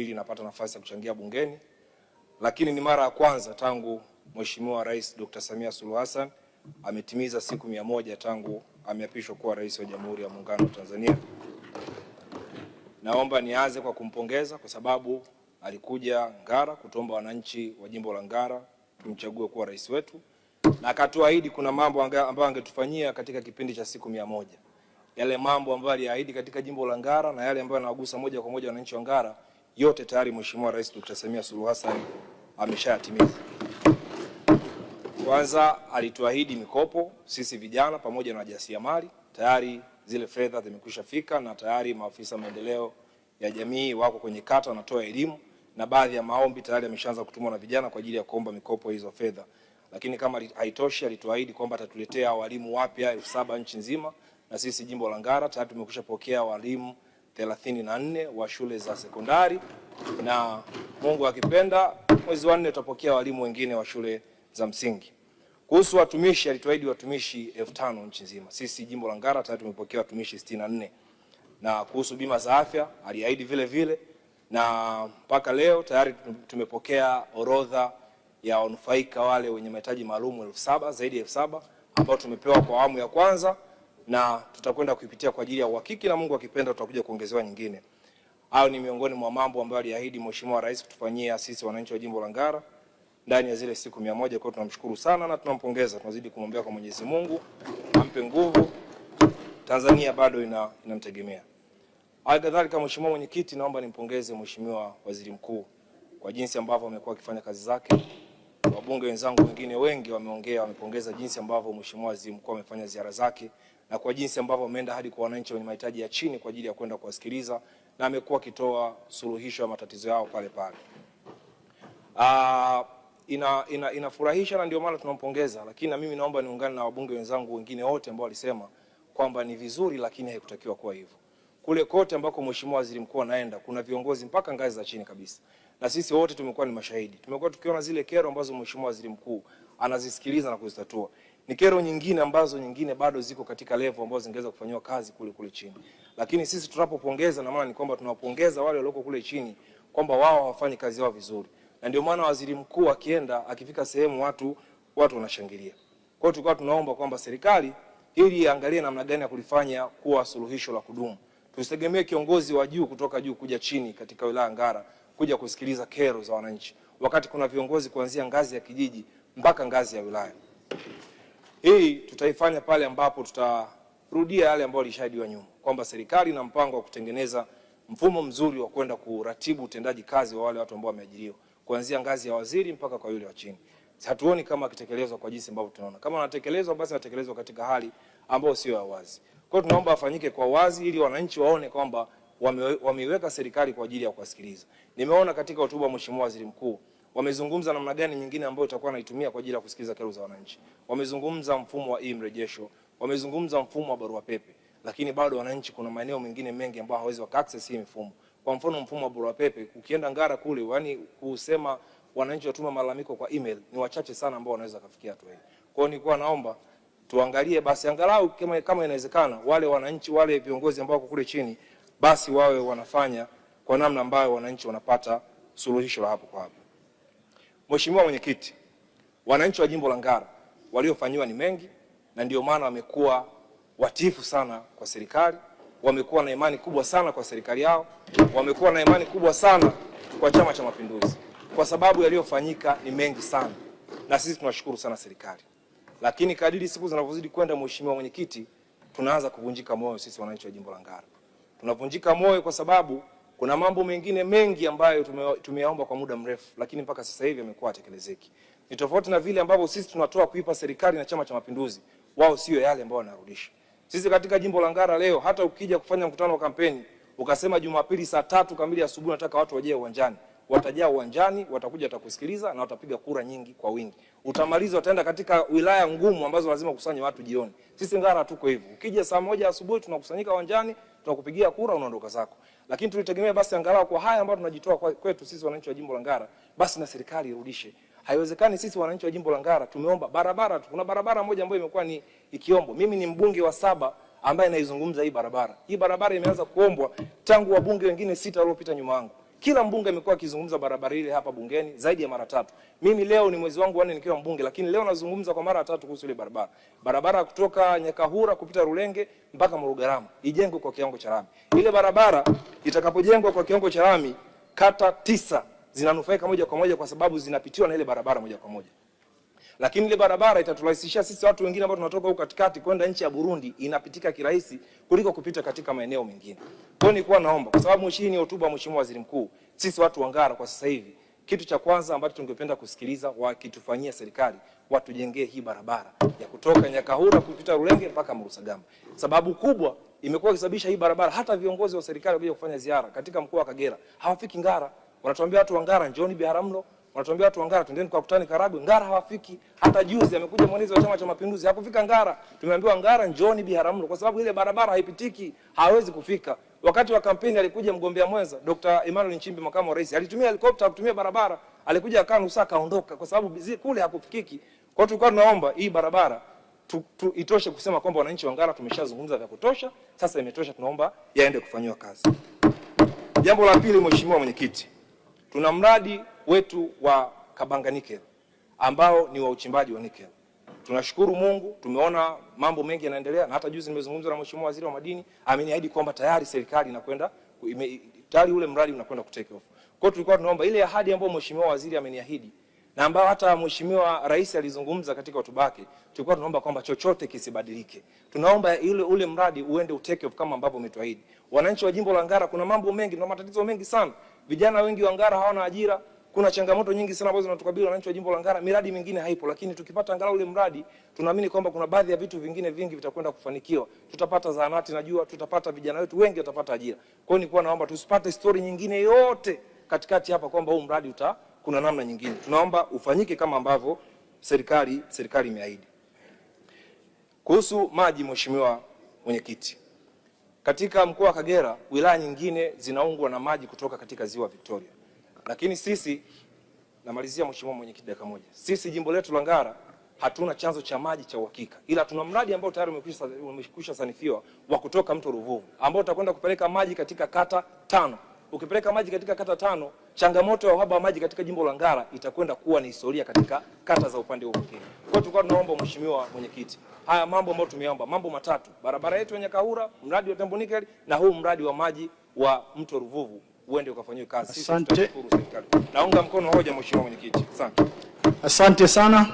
Ili napata nafasi ya kuchangia bungeni, lakini ni mara ya kwanza tangu Mheshimiwa Rais Dr. Samia Suluhu Hassan ametimiza siku 100 tangu ameapishwa kuwa rais wa Jamhuri ya Muungano wa Tanzania. Naomba nianze kwa kumpongeza kwa sababu alikuja Ngara kutomba wananchi wa jimbo la Ngara tumchague kuwa rais wetu, na akatuahidi kuna mambo ambayo angetufanyia katika kipindi cha siku 100. Yale mambo ambayo aliahidi katika jimbo la Ngara na yale ambayo yanagusa moja kwa moja wananchi wa Ngara, yote tayari Mheshimiwa Rais Dr. Samia Suluhu Hassan ameshayatimiza. Kwanza alituahidi mikopo sisi vijana pamoja na wajasiriamali. Tayari zile fedha zimekwisha fika na tayari maafisa maendeleo ya jamii wako kwenye kata wanatoa elimu, na baadhi ya maombi tayari yameshaanza kutumwa na vijana kwa ajili ya kuomba mikopo hizo fedha. Lakini kama haitoshi, alituahidi kwamba atatuletea walimu wapya 7,000 nchi nzima, na sisi jimbo la Ngara tayari tumekwisha pokea walimu 34 wa shule za sekondari, na Mungu akipenda mwezi wa 4 tutapokea walimu wengine wa shule za msingi. Kuhusu watumishi, alituahidi watumishi 5,000 nchi nzima. Sisi jimbo la Ngara tayari tumepokea watumishi 64. Na kuhusu bima za afya aliahidi vile vile, na mpaka leo tayari tumepokea orodha ya wanufaika wale wenye mahitaji maalum 7,000, zaidi ya 7,000 ambao tumepewa kwa awamu ya kwanza, na tutakwenda kuipitia kwa ajili ya uhakiki, na Mungu akipenda tutakuja kuongezewa nyingine. Hao ni miongoni mwa mambo ambayo aliahidi Mheshimiwa Rais kutufanyia sisi wananchi wa jimbo la Ngara ndani ya zile siku 100. Kwa tunamshukuru sana na tunampongeza, tunazidi kumwombea kwa Mwenyezi Mungu ampe nguvu. Tanzania bado inamtegemea. Halikadhalika, Mheshimiwa Mwenyekiti, naomba nimpongeze Mheshimiwa Waziri Mkuu kwa jinsi ambavyo amekuwa akifanya kazi zake. Wabunge wenzangu wengine wengi wameongea, wamepongeza jinsi ambavyo Mheshimiwa Waziri Mkuu amefanya ziara zake na kwa jinsi ambavyo ameenda hadi kwa wananchi wenye mahitaji ya chini kwa ajili ya kwenda kuwasikiliza, na amekuwa akitoa suluhisho ya matatizo yao pale pale. Inafurahisha na ndio maana tunampongeza, lakini na mimi naomba niungane na wabunge wenzangu wengine wote ambao walisema kwamba ni vizuri lakini haikutakiwa kuwa hivyo. Kule kote ambako Mheshimiwa Waziri Mkuu anaenda kuna viongozi mpaka ngazi za chini kabisa, na sisi wote tumekuwa ni mashahidi. Tumekuwa tukiona zile kero ambazo Mheshimiwa Waziri Mkuu anazisikiliza na kuzitatua. Ni kero nyingine ambazo bado ziko katika level ambazo zingeweza kufanywa kazi kule chini. Lakini sisi tunapopongeza, na maana ni kwamba tunawapongeza wale walioko kule chini kwamba wao hawafanyi kazi yao vizuri. Na ndio maana Waziri Mkuu akienda, akifika sehemu watu wanashangilia. Kwa hiyo tulikuwa tunaomba kwamba serikali ili iangalie namna gani ya kulifanya kuwa suluhisho la kudumu. Tusitegemee kiongozi wa juu kutoka juu kuja chini katika wilaya Ngara kuja kusikiliza kero za wananchi, wakati kuna viongozi kuanzia ngazi ya kijiji mpaka ngazi ya wilaya. Hii tutaifanya pale ambapo tutarudia yale ambayo yalishahidiwa nyuma, kwamba serikali ina mpango wa kutengeneza mfumo mzuri wa kwenda kuratibu utendaji kazi wa wale watu ambao wameajiriwa kuanzia ngazi ya waziri mpaka kwa yule wa chini. Hatuoni kama akitekelezwa kwa jinsi ambavyo tunaona. Kama anatekelezwa basi anatekelezwa katika hali ambayo sio ya wazi. Kwa hiyo tunaomba afanyike kwa wazi ili wananchi waone kwamba wameiweka serikali kwa ajili ya kuwasikiliza. Nimeona katika hotuba ya Mheshimiwa Waziri Mkuu wamezungumza namna gani nyingine ambayo itakuwa naitumia kwa ajili ya kusikiliza kero za wananchi. Wamezungumza mfumo wa e-mrejesho, wamezungumza mfumo wa barua pepe, lakini bado wananchi kuna maeneo mengine mengi ambayo hawezi waka-access hii mfumo. Kwa mfano mfumo wa barua pepe, ukienda Ngara kule, yani kusema wananchi watuma malalamiko kwa email ni wachache sana ambao wanaweza kufikia hatua hii. Kwa hiyo nilikuwa naomba tuangalie basi angalau kama inawezekana wale wananchi, wale viongozi ambao wako kule chini basi wawe wanafanya kwa namna ambayo wananchi wanapata suluhisho la hapo kwa hapo. Mheshimiwa Mwenyekiti, wananchi wa jimbo la Ngara waliofanywa ni mengi, na ndio maana wamekuwa watifu sana kwa serikali, wamekuwa na imani kubwa sana kwa serikali yao, wamekuwa na imani kubwa sana kwa Chama cha Mapinduzi kwa sababu yaliyofanyika ni mengi sana, na sisi tunashukuru sana serikali. Lakini kadiri siku zinavyozidi kwenda, Mheshimiwa Mwenyekiti, tunaanza kuvunjika moyo sisi wananchi wa jimbo la Ngara. Tunavunjika moyo kwa sababu kuna mambo mengine mengi ambayo tumeyaomba kwa muda mrefu, lakini mpaka sasa hivi yamekuwa yatekelezeki. Ni tofauti na vile ambavyo sisi tunatoa kuipa serikali na Chama cha Mapinduzi, wao sio yale ambao wanarudisha. Sisi katika jimbo la Ngara leo, hata ukija kufanya mkutano wa kampeni ukasema Jumapili saa 3 kamili asubuhi nataka watu waje uwanjani, watajaa uwanjani, watakuja watakusikiliza na watapiga kura nyingi kwa wingi. Utamaliza wataenda katika wilaya ngumu ambazo lazima kusanya watu jioni. Sisi Ngara tuko hivyo. Ukija saa 1 asubuhi tunakusanyika uwanjani, tunakupigia kura, unaondoka zako. Lakini tulitegemea basi angalau kwa haya ambayo tunajitoa kwetu sisi wananchi wa jimbo la Ngara, basi na serikali irudishe. Haiwezekani sisi wananchi wa jimbo la Ngara tumeomba barabara tu. Kuna barabara moja ambayo imekuwa ni ikiombo. Mimi ni mbunge wa 7 ambaye naizungumza hii barabara. Hii barabara imeanza kuombwa tangu wabunge wengine 6 waliopita nyuma yangu. Kila mbunge amekuwa akizungumza barabara ile hapa bungeni zaidi ya mara 3. Mimi leo ni mwezi wangu wa 4 nikiwa mbunge, lakini leo nazungumza kwa mara 3 kuhusu ile barabara. Barabara kutoka Nyakahura kupita Rulenge mpaka Murugarama ijengwe kwa kiwango cha lami. Ile barabara itakapojengwa kwa kiwango cha lami, kata 9 zinanufaika moja kwa moja kwa sababu zinapitiwa na ile barabara moja kwa moja. Lakini ile barabara itaturahisishia sisi watu wengine ambao tunatoka huko katikati kwenda nchi ya Burundi, inapitika kirahisi kuliko kupita katika maeneo mengine. Kwa hiyo nilikuwa naomba, kwa sababu hii ni hotuba ya Mheshimiwa Waziri Mkuu, sisi watu wa Ngara kwa sasa hivi kitu cha kwanza ambacho tungependa kusikiliza wakitufanyia serikali, watujengee hii barabara ya kutoka Nyakahura kupita Rulenge mpaka Murusagamba. Sababu kubwa imekuwa ikisababisha hii barabara, hata viongozi wa serikali wakija kufanya ziara katika mkoa wa Kagera hawafiki Ngara. Wanatuambia watu wa Ngara njooni Biharamulo, wanatuambia watu wa Ngara twendeni kwa kutani Karagwe. Ngara hawafiki. Hata juzi amekuja mwenezi wa Chama cha Mapinduzi hakufika Ngara. Tumeambiwa Ngara njooni Biharamulo kwa sababu ile barabara haipitiki, hawezi kufika. Wakati wa kampeni alikuja mgombea mwenza Dr. Emmanuel Nchimbi, makamu wa rais, alitumia helikopta kutumia barabara, alikuja akaa nusu kaondoka kwa sababu kule hakufikiki. Kwa hiyo tulikuwa tunaomba hii barabara itoshe kusema kwamba wananchi wa Ngara tumeshazungumza vya kutosha, sasa imetosha, tunaomba yaende kufanywa kazi. Jambo la pili, Mheshimiwa Mwenyekiti, tuna mradi wetu wa Kabanga Nickel ambao ni wa uchimbaji wa nickel. Tunashukuru Mungu, tumeona mambo mengi yanaendelea, na hata juzi nimezungumza na Mheshimiwa Waziri wa Madini, ameniahidi kwamba tayari serikali inakwenda tayari ule mradi unakwenda ku take off. Kwa hiyo tulikuwa tunaomba ile ahadi ambayo Mheshimiwa Waziri ameniahidi na ambao hata Mheshimiwa Rais alizungumza katika hotuba yake, tulikuwa tunaomba kwamba chochote kisibadilike. Tunaomba ule mradi uende utake off kama ambavyo umetuahidi. Wananchi wa jimbo la Ngara kuna mambo mengi, na matatizo mengi sana. Vijana wengi wa Ngara hawana ajira. Kuna changamoto nyingi sana ambazo zinatukabili wananchi wa jimbo la Ngara. Miradi mingine haipo, lakini tukipata angalau ule mradi, tunaamini kwamba kuna baadhi ya vitu vingine vingi vitakwenda kufanikiwa. Tutapata zahanati, najua tutapata vijana wetu wengi watapata ajira. Kwa hiyo nilikuwa naomba tusipate story nyingine yote katikati hapa kwamba huu mradi kuna namna nyingine. Tunaomba ufanyike kama ambavyo serikali imeahidi. Kuhusu maji, Mheshimiwa Mwenyekiti, katika mkoa wa Kagera wilaya nyingine zinaungwa na maji kutoka katika ziwa Victoria. Lakini sisi, namalizia Mheshimiwa Mwenyekiti dakika moja, sisi jimbo letu la Ngara hatuna chanzo cha maji cha uhakika, ila tuna mradi ambao tayari umekwisha sanifiwa wa kutoka mto Ruvuvu ambao utakwenda kupeleka maji katika kata 5. Ukipeleka maji katika kata 5, changamoto ya uhaba wa maji katika jimbo la Ngara itakwenda kuwa ni historia katika kata za upande huu mwingine. Kwa hiyo tulikuwa tunaomba Mheshimiwa Mwenyekiti, haya mambo ambayo tumeomba, mambo 3, barabara yetu ya Nyakahura, mradi wa Tembo Nickel na huu mradi wa maji wa mto Ruvuvu uende ukafanywe kazi. Asante. Naunga mkono hoja Mheshimiwa Mwenyekiti. Asante. Asante sana.